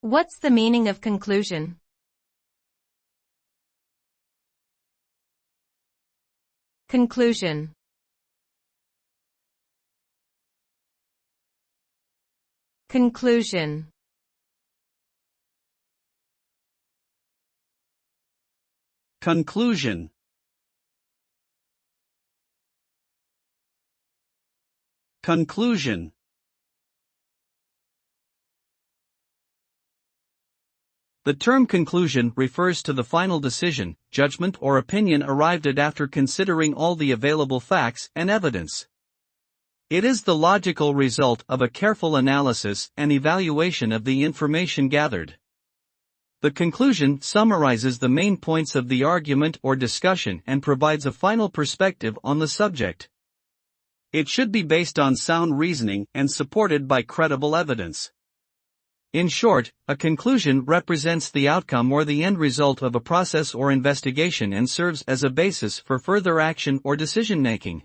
What's the meaning of conclusion? Conclusion. Conclusion. Conclusion. Conclusion. The term conclusion refers to the final decision, judgment or opinion arrived at after considering all the available facts and evidence. It is the logical result of a careful analysis and evaluation of the information gathered. The conclusion summarizes the main points of the argument or discussion and provides a final perspective on the subject. It should be based on sound reasoning and supported by credible evidence. In short, a conclusion represents the outcome or the end result of a process or investigation and serves as a basis for further action or decision-making.